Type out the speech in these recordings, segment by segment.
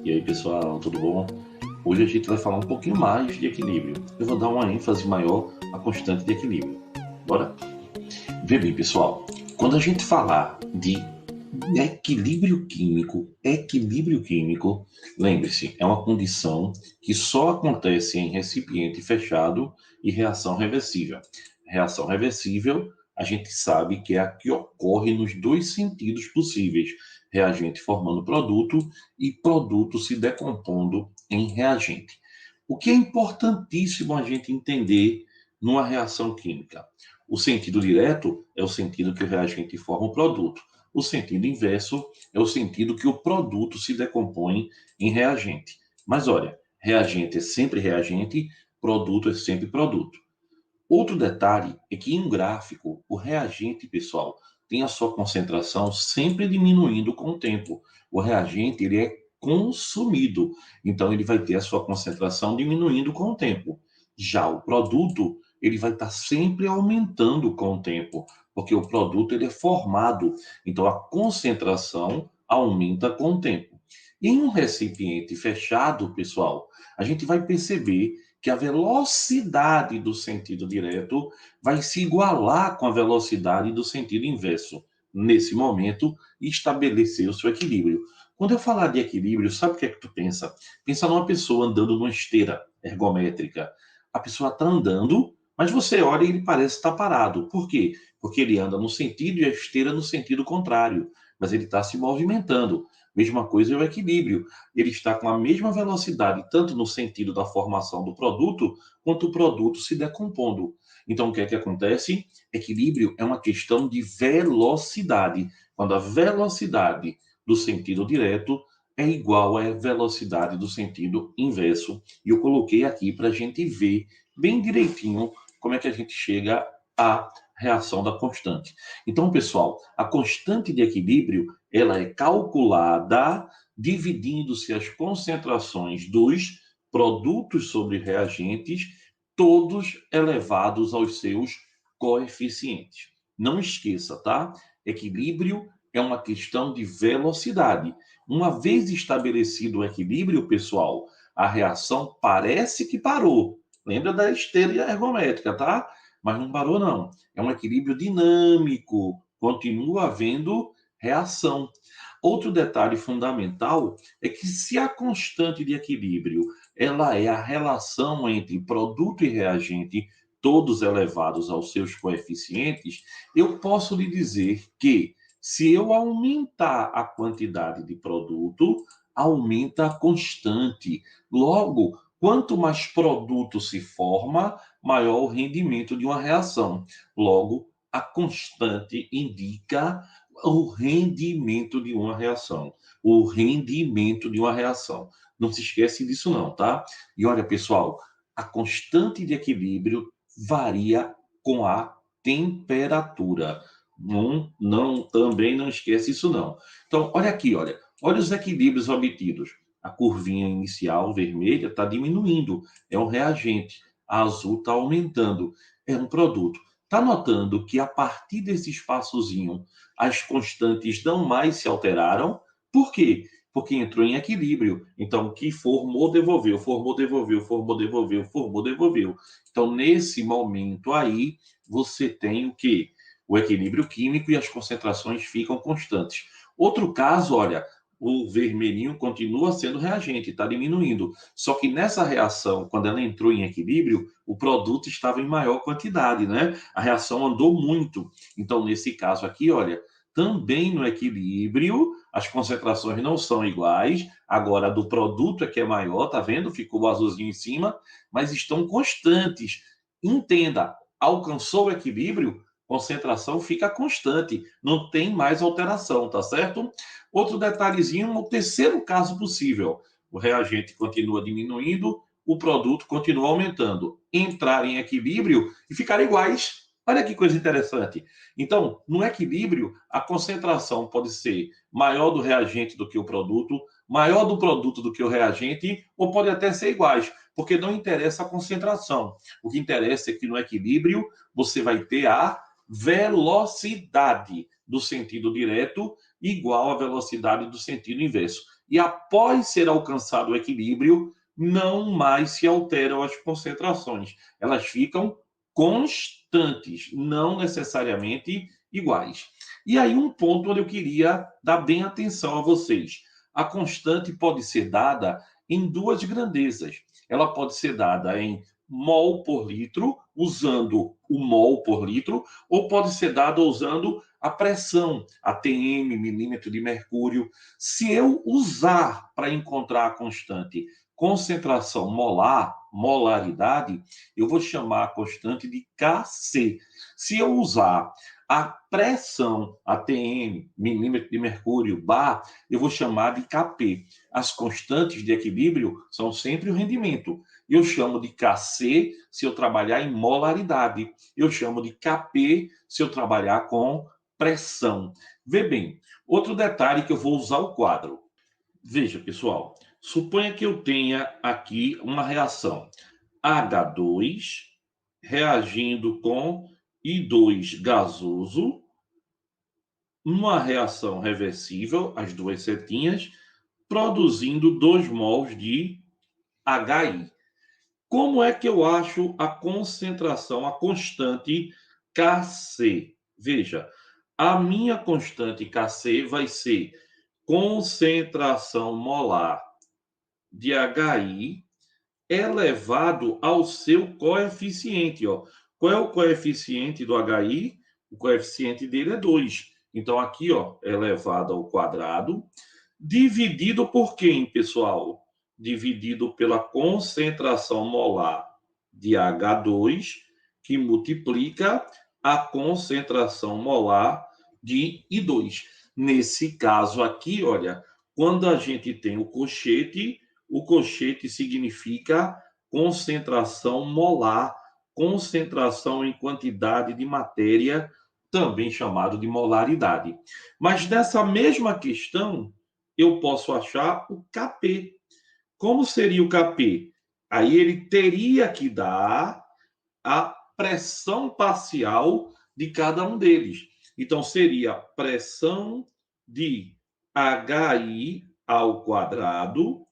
E aí, pessoal, tudo bom? Hoje a gente vai falar um pouquinho mais de equilíbrio. Eu vou dar uma ênfase maior à constante de equilíbrio. Bora? Vê bem, pessoal, quando a gente falar de equilíbrio químico, lembre-se, é uma condição que só acontece em recipiente fechado e reação reversível. Reação reversível, a gente sabe que é a que ocorre nos dois sentidos possíveis: reagente formando produto e produto se decompondo em reagente. O que é importantíssimo a gente entender numa reação química? O sentido direto é o sentido que o reagente forma o produto. O sentido inverso é o sentido que o produto se decompõe em reagente. Mas olha, reagente é sempre reagente, produto é sempre produto. Outro detalhe é que em um gráfico, o reagente, pessoal, tem a sua concentração sempre diminuindo com o tempo. O reagente, ele é consumido, então ele vai ter a sua concentração diminuindo com o tempo. Já o produto, ele vai estar sempre aumentando com o tempo, porque o produto ele é formado, então a concentração aumenta com o tempo. Em um recipiente fechado, pessoal, a gente vai perceber que a velocidade do sentido direto vai se igualar com a velocidade do sentido inverso. Nesse momento, estabelecer o seu equilíbrio. Quando eu falar de equilíbrio, sabe o que é que tu pensa? Pensa numa pessoa andando numa esteira ergométrica. A pessoa está andando, mas você olha e ele parece estar parado. Por quê? Porque ele anda no sentido e a esteira no sentido contrário. Mas ele está se movimentando. Mesma coisa é o equilíbrio. Ele está com a mesma velocidade, tanto no sentido da formação do produto, quanto o produto se decompondo. Então, o que é que acontece? Equilíbrio é uma questão de velocidade. Quando a velocidade do sentido direto é igual à velocidade do sentido inverso. E eu coloquei aqui para a gente ver bem direitinho como é que a gente chega à reação da constante. Então, pessoal, a constante de equilíbrio ela é calculada dividindo-se as concentrações dos produtos sobre reagentes, todos elevados aos seus coeficientes. Não esqueça, tá? Equilíbrio é uma questão de velocidade. Uma vez estabelecido o equilíbrio, pessoal, a reação parece que parou. Lembra da esteira ergométrica, tá? Mas não parou, não. É um equilíbrio dinâmico. Continua havendo reação. Outro detalhe fundamental é que se a constante de equilíbrio ela é a relação entre produto e reagente, todos elevados aos seus coeficientes, eu posso lhe dizer que se eu aumentar a quantidade de produto, aumenta a constante. Logo, quanto mais produto se forma, maior o rendimento de uma reação. Logo, a constante indica o rendimento de uma reação. O rendimento de uma reação. Não se esquece disso não, tá? E olha, pessoal, a constante de equilíbrio varia com a temperatura. Também não esquece isso não. Então, olha aqui, olha os equilíbrios obtidos. A curvinha inicial vermelha está diminuindo, é um reagente. A azul está aumentando, é um produto. Está notando que a partir desse espaçozinho as constantes não mais se alteraram? Por quê? Porque entrou em equilíbrio. Então, o que formou, devolveu, formou, devolveu, formou, devolveu, formou, devolveu. Então, nesse momento aí, você tem o quê? O equilíbrio químico e as concentrações ficam constantes. Outro caso, olha, o vermelhinho continua sendo reagente, está diminuindo. Só que nessa reação, quando ela entrou em equilíbrio, o produto estava em maior quantidade, né? A reação andou muito. Então, nesse caso aqui, olha, também no equilíbrio, as concentrações não são iguais. Agora, a do produto é que é maior, tá vendo? Ficou o azulzinho em cima, mas estão constantes. Entenda, alcançou o equilíbrio, concentração fica constante, não tem mais alteração, tá certo? Outro detalhezinho, o terceiro caso possível, o reagente continua diminuindo, o produto continua aumentando, entrar em equilíbrio e ficar iguais. Olha que coisa interessante. Então, no equilíbrio, a concentração pode ser maior do reagente do que o produto, maior do produto do que o reagente, ou pode até ser iguais, porque não interessa a concentração. O que interessa é que no equilíbrio você vai ter a velocidade do sentido direto igual à velocidade do sentido inverso. e após ser alcançado o equilíbrio, não mais se alteram as concentrações. Elas ficam constantes, não necessariamente iguais. E aí um ponto onde eu queria dar bem atenção a vocês. A constante pode ser dada em duas grandezas. Ela pode ser dada em mol por litro, usando o mol por litro, ou pode ser dada usando a pressão, ATM, milímetro de mercúrio. Se eu usar para encontrar a constante concentração molar, molaridade, eu vou chamar a constante de Kc. Se eu usar a pressão, ATM, milímetro de mercúrio, bar, eu vou chamar de Kp. As constantes de equilíbrio são sempre o rendimento. Eu chamo de Kc se eu trabalhar em molaridade. Eu chamo de Kp se eu trabalhar com pressão. Vê bem, outro detalhe que eu vou usar o quadro. Veja, pessoal, suponha que eu tenha aqui uma reação H2 reagindo com I2 gasoso, uma reação reversível, as duas setinhas, produzindo 2 mols de HI. Como é que eu acho a concentração, a constante Kc? Veja, a minha constante Kc vai ser concentração molar de HI elevado ao seu coeficiente. Ó. Qual é o coeficiente do HI? O coeficiente dele é 2. Então, aqui, ó, elevado ao quadrado, dividido por quem, pessoal? Dividido pela concentração molar de H2, que multiplica a concentração molar de I2. Nesse caso aqui, olha, quando a gente tem o cochete significa concentração molar, concentração em quantidade de matéria, também chamado de molaridade. Mas nessa mesma questão, eu posso achar o Kp. Como seria o Kp? Aí ele teria que dar a pressão parcial de cada um deles. Então, seria pressão de HI ao quadrado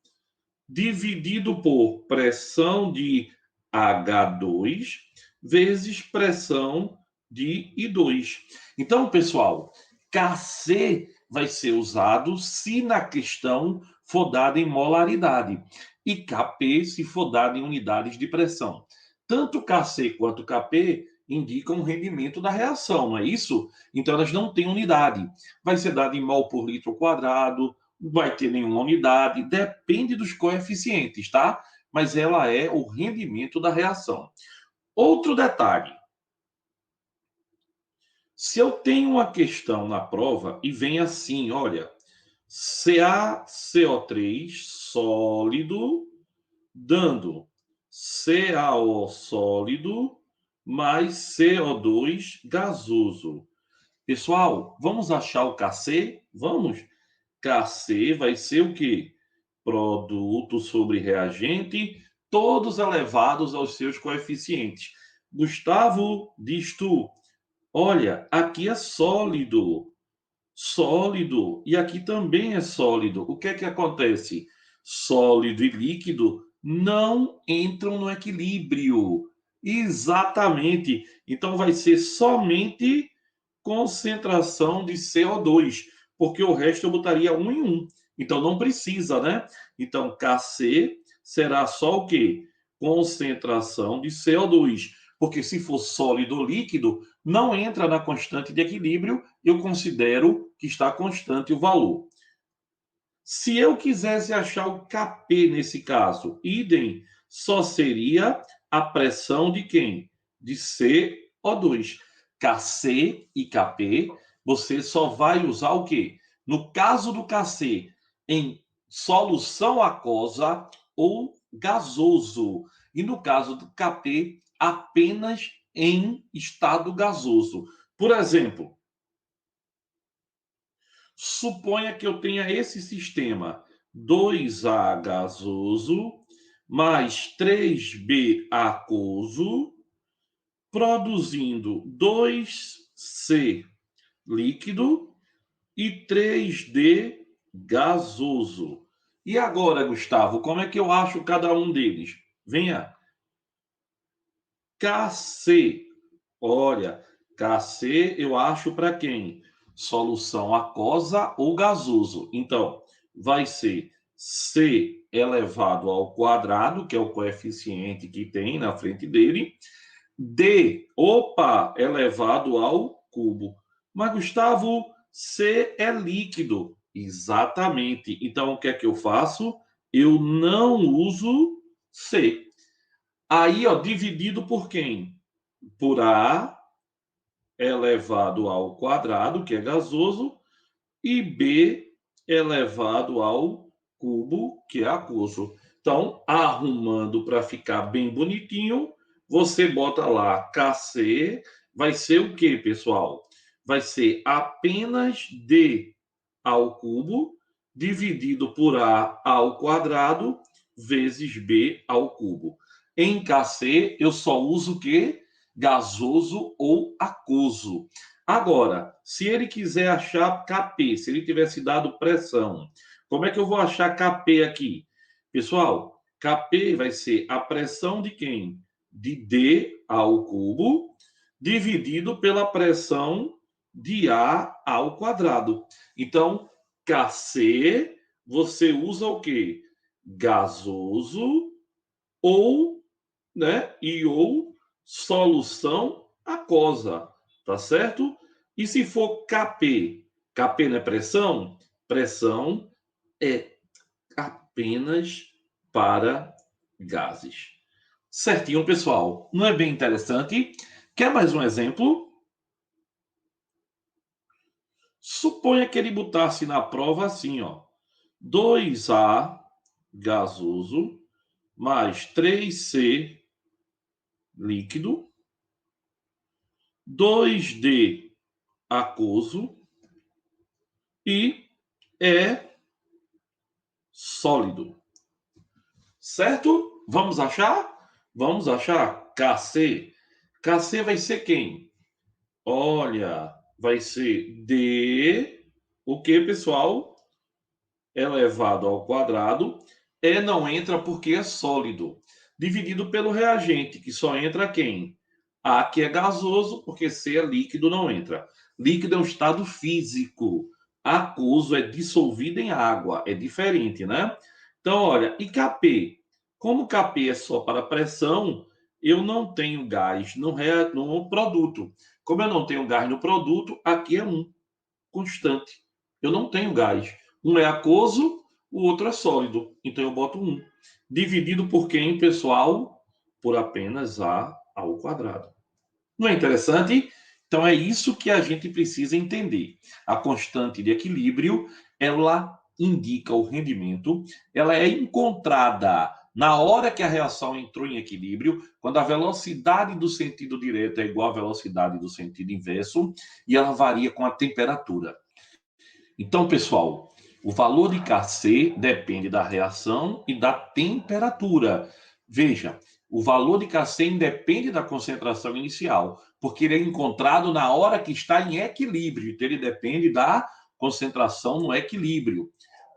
dividido por pressão de H2 vezes pressão de I2. Então, pessoal, Kc vai ser usado se na questão for dada em molaridade e Kp se for dado em unidades de pressão. Tanto Kc quanto Kp indicam o rendimento da reação, não é isso? Então, elas não têm unidade. Vai ser dado em mol por litro quadrado, não vai ter nenhuma unidade, depende dos coeficientes, tá? Mas ela é o rendimento da reação. Outro detalhe. Se eu tenho uma questão na prova e vem assim, olha, CaCO3 sólido dando CaO sólido mais CO2 gasoso. Pessoal, vamos achar o Kc? Vamos? Kc vai ser o quê? Produto sobre reagente, todos elevados aos seus coeficientes. Gustavo, diz tu, olha, aqui é sólido, sólido, e aqui também é sólido. O que é que acontece? Sólido e líquido não entram no equilíbrio. Exatamente. Então vai ser somente concentração de CO2, porque o resto eu botaria um em um. Então não precisa, né? Então Kc será só o quê? Concentração de CO2. Porque se for sólido ou líquido, não entra na constante de equilíbrio, eu considero que está constante o valor. Se eu quisesse achar o Kp nesse caso, idem, só seria a pressão de quem? De CO2. Kc e Kp, você só vai usar o quê? No caso do Kc, em solução aquosa ou gasoso. E no caso do Kp, apenas em estado gasoso. Por exemplo, suponha que eu tenha esse sistema 2A gasoso mais 3B aquoso, produzindo 2C líquido e 3D gasoso. E agora, Gustavo, como é que eu acho cada um deles? Venha. KC. Olha, KC eu acho para quem? Solução aquosa ou gasoso. Então, vai ser C elevado ao quadrado, que é o coeficiente que tem na frente dele, D, opa, elevado ao cubo. Mas, Gustavo, C é líquido. Exatamente. Então, o que é que eu faço? Eu não uso C. Aí, ó, dividido por quem? Por A elevado ao quadrado, que é gasoso, e B elevado ao cubo, que é aquoso. Então, arrumando para ficar bem bonitinho, você bota lá KC, vai ser o que, pessoal? Vai ser apenas D ao cubo dividido por A ao quadrado vezes B ao cubo. Em KC, eu só uso o quê? Gasoso ou aquoso. Agora, se ele quiser achar Kp, se ele tivesse dado pressão, como é que eu vou achar Kp aqui? Pessoal, Kp vai ser a pressão de quem? De D ao cubo, dividido pela pressão de A ao quadrado. Então, Kc, você usa o quê? Gasoso ou, né, e ou solução aquosa, tá certo? E se for Kp? Kp não é pressão? Pressão é apenas para gases. Certinho, pessoal? Não é bem interessante? Quer mais um exemplo? Suponha que ele botasse na prova assim, ó. 2A gasoso mais 3C líquido, 2D aquoso e é sólido. Certo? Vamos achar? Vamos achar Kc. Kc vai ser quem? Olha, vai ser D, o que, pessoal? Elevado ao quadrado. E não entra porque é sólido. Dividido pelo reagente, que só entra quem? A, que é gasoso, porque C é líquido, não entra. Líquido é um estado físico. Aquoso é dissolvido em água. É diferente, né? Então, olha, e Kp? Como Kp é só para pressão, eu não tenho gás no produto. Como eu não tenho gás no produto, aqui é um constante. Eu não tenho gás. Um é aquoso, o outro é sólido. Então eu boto 1. Dividido por quem, pessoal? Por apenas A ao quadrado. Não é interessante? Então é isso que a gente precisa entender. A constante de equilíbrio, ela indica o rendimento, ela é encontrada na hora que a reação entrou em equilíbrio, quando a velocidade do sentido direto é igual à velocidade do sentido inverso, e ela varia com a temperatura. Então, pessoal, o valor de Kc depende da reação e da temperatura. Veja, o valor de Kc independe da concentração inicial, porque ele é encontrado na hora que está em equilíbrio, então ele depende da concentração no equilíbrio.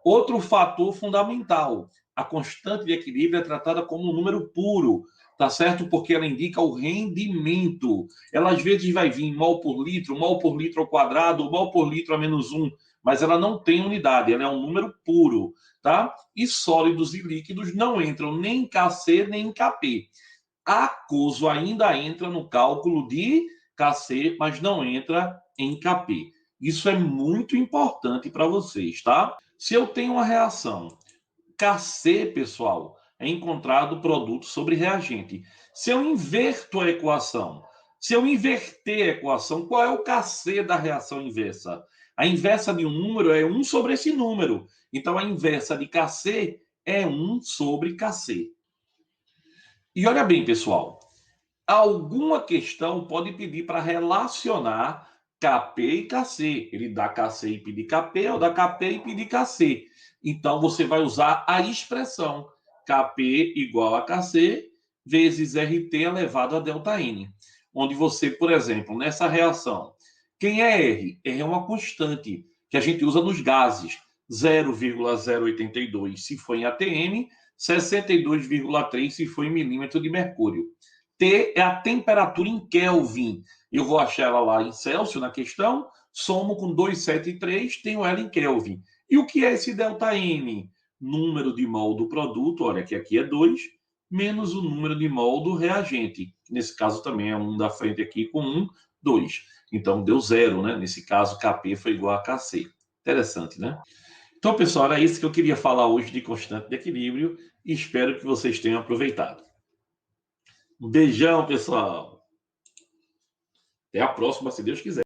Outro fator fundamental, a constante de equilíbrio é tratada como um número puro, tá certo? Porque ela indica o rendimento. Ela às vezes vai vir mol por litro ao quadrado, mol por litro a menos 1, mas ela não tem unidade, ela é um número puro, tá? E sólidos e líquidos não entram nem em Kc nem em Kp. Aquoso ainda entra no cálculo de Kc, mas não entra em Kp. Isso é muito importante para vocês, tá? Se eu tenho uma reação Kc, pessoal, é encontrado produto sobre reagente. Se eu inverto a equação, se eu inverter a equação, qual é o Kc da reação inversa? A inversa de um número é 1 sobre esse número. Então, a inversa de Kc é 1 sobre Kc. E olha bem, pessoal, alguma questão pode pedir para relacionar Kp e Kc. Ele dá Kc e pedir Kp, ou dá Kp e pedir Kc. Então, você vai usar a expressão Kp igual a Kc vezes RT elevado a ΔN. Onde você, por exemplo, nessa reação, quem é R? R é uma constante que a gente usa nos gases. 0,082 se for em atm, 62,3 se for em milímetro de mercúrio. T é a temperatura em Kelvin. Eu vou achar ela lá em Celsius na questão, somo com 273, tenho ela em Kelvin. E o que é esse ΔN? Número de mol do produto, olha que aqui é 2, menos o número de mol do reagente. Nesse caso também é 1 da frente aqui com 1, 2. Então deu 0, né? Nesse caso, Kp foi igual a Kc. Interessante, né? Então, pessoal, era isso que eu queria falar hoje de constante de equilíbrio e espero que vocês tenham aproveitado. Um beijão, pessoal. Até a próxima, se Deus quiser.